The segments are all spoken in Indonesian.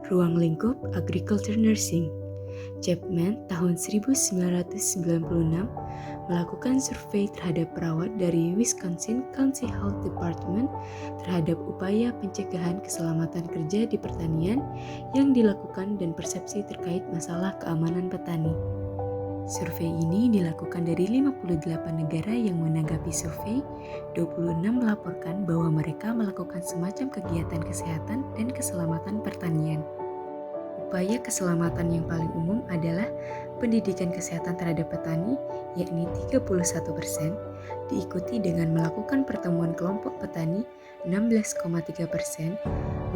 Ruang lingkup Agriculture Nursing. Chapman tahun 1996 melakukan survei terhadap perawat dari Wisconsin County Health Department terhadap upaya pencegahan keselamatan kerja di pertanian yang dilakukan dan persepsi terkait masalah keamanan petani. Survei ini dilakukan dari 58 negara yang menanggapi survei, 26 melaporkan bahwa mereka melakukan semacam kegiatan kesehatan dan keselamatan pertanian. Upaya keselamatan yang paling umum adalah pendidikan kesehatan terhadap petani, yakni 31%, diikuti dengan melakukan pertemuan kelompok petani 16,3%,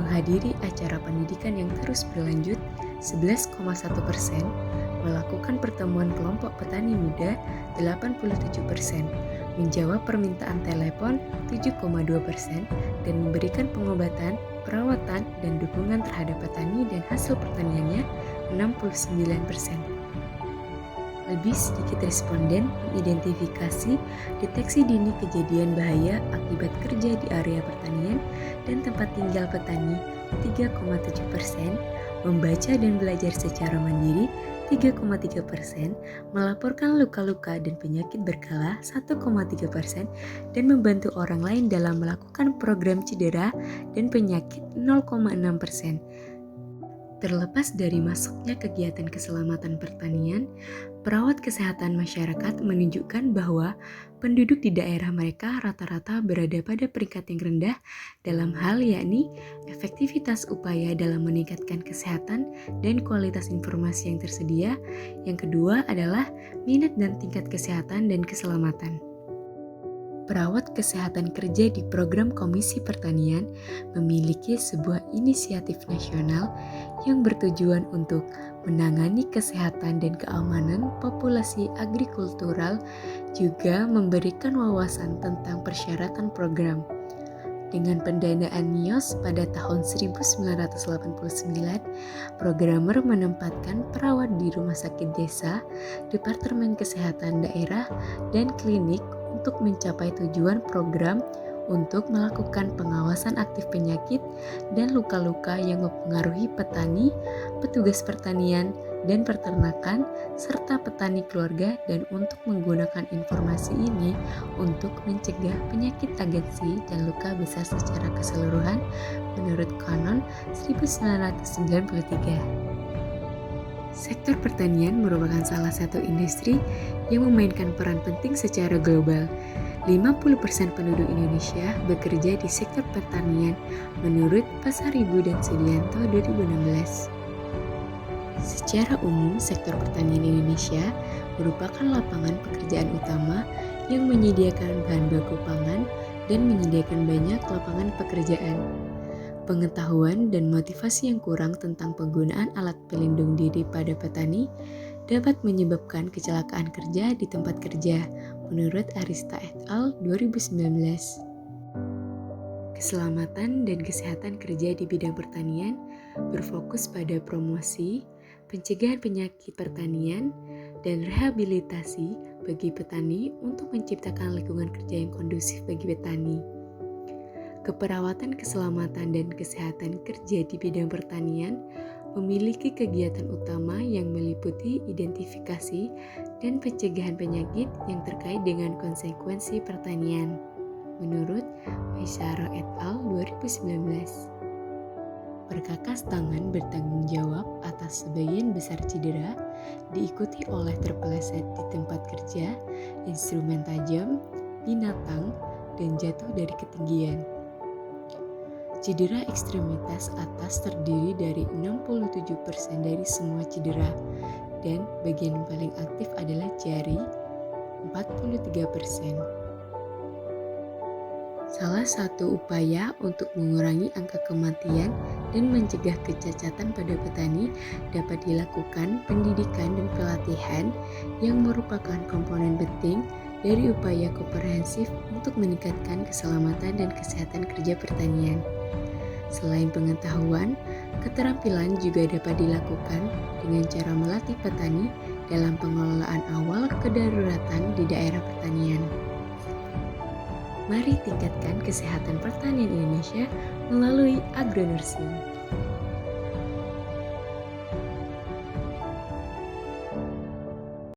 menghadiri acara pendidikan yang terus berlanjut 11,1%, melakukan pertemuan kelompok petani muda 87%, menjawab permintaan telepon 7,2%, dan memberikan pengobatan, perawatan, dan dukungan terhadap petani dan hasil pertaniannya 69%. Lebih sedikit responden mengidentifikasi deteksi dini kejadian bahaya akibat kerja di area pertanian dan tempat tinggal petani 3,7%, membaca dan belajar secara mandiri 3,3%, melaporkan luka-luka dan penyakit berkala 1,3%, dan membantu orang lain dalam melakukan program cedera dan penyakit 0,6%. Terlepas dari masuknya kegiatan keselamatan pertanian, perawat kesehatan masyarakat menunjukkan bahwa penduduk di daerah mereka rata-rata berada pada peringkat yang rendah dalam hal yakni efektivitas upaya dalam meningkatkan kesehatan dan kualitas informasi yang tersedia. Yang kedua adalah minat dan tingkat kesehatan dan keselamatan. Perawat kesehatan kerja di program Komisi Pertanian memiliki sebuah inisiatif nasional yang bertujuan untuk menangani kesehatan dan keamanan populasi agrikultural, juga memberikan wawasan tentang persyaratan program. Dengan pendanaan NIOS pada tahun 1989, programmer menempatkan perawat di rumah sakit desa, departemen kesehatan daerah, dan klinik untuk mencapai tujuan program untuk melakukan pengawasan aktif penyakit dan luka-luka yang mempengaruhi petani, petugas pertanian, dan peternakan, serta petani keluarga, dan untuk menggunakan informasi ini untuk mencegah penyakit agensi dan luka besar secara keseluruhan menurut Kanon 1993. Sektor pertanian merupakan salah satu industri yang memainkan peran penting secara global. 50% penduduk Indonesia bekerja di sektor pertanian menurut Pasaribu dan Sudianto 2016. Secara umum, sektor pertanian Indonesia merupakan lapangan pekerjaan utama yang menyediakan bahan baku pangan dan menyediakan banyak lapangan pekerjaan. Pengetahuan dan motivasi yang kurang tentang penggunaan alat pelindung diri pada petani dapat menyebabkan kecelakaan kerja di tempat kerja, menurut Arista et al. 2019. Keselamatan dan kesehatan kerja di bidang pertanian berfokus pada promosi, pencegahan penyakit pertanian, dan rehabilitasi bagi petani untuk menciptakan lingkungan kerja yang kondusif bagi petani. Keperawatan keselamatan dan kesehatan kerja di bidang pertanian memiliki kegiatan utama yang meliputi identifikasi dan pencegahan penyakit yang terkait dengan konsekuensi pertanian, menurut Maisaro et al. 2019. Perkakas tangan bertanggung jawab atas sebagian besar cedera, diikuti oleh terpeleset di tempat kerja, instrumen tajam, binatang, dan jatuh dari ketinggian. Cedera ekstremitas atas terdiri dari 67% dari semua cedera, dan bagian yang paling aktif adalah jari, 43%. Salah satu upaya untuk mengurangi angka kematian dan mencegah kecacatan pada petani dapat dilakukan pendidikan dan pelatihan yang merupakan komponen penting dari upaya komprehensif untuk meningkatkan keselamatan dan kesehatan kerja pertanian. Selain pengetahuan, keterampilan juga dapat dilakukan dengan cara melatih petani dalam pengelolaan awal kedaruratan di daerah pertanian. Mari tingkatkan kesehatan pertanian Indonesia melalui agronursing.